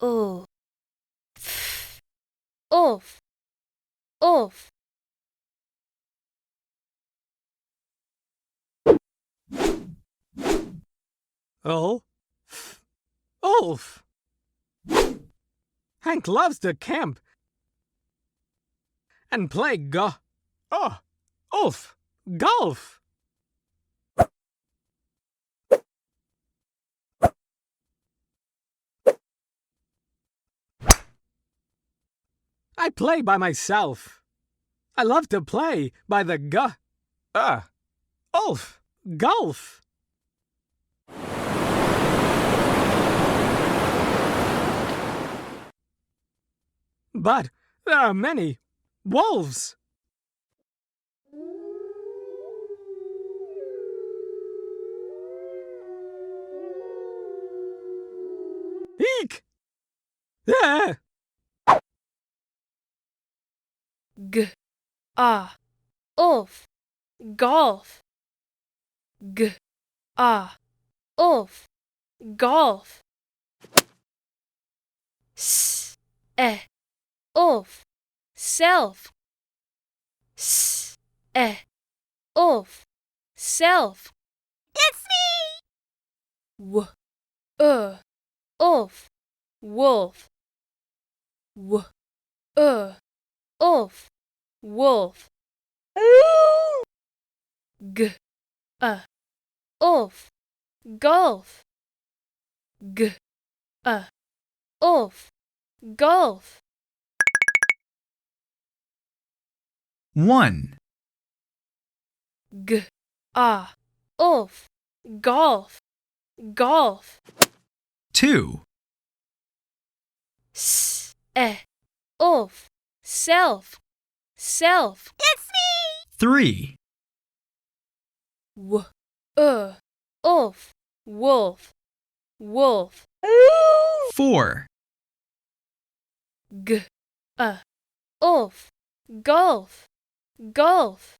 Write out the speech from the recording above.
oof, oof, oof. Ulf. Ulf. Hank loves to camp and play Ulf, golf. I play by myself. I love to play by the Ulf, golf. But there are many wolves. Eek! Ah! Oof, golf. Oof, golf. Oof, self. Oof, self. It's me! Oof, wolf. Oof, wolf. Oof, golf. Oof, golf. 1, Oof, golf. Golf. 2, Oof, self. Self. It's me! 3, Oof, wolf. Wolf. 4, Oof, golf. Golf.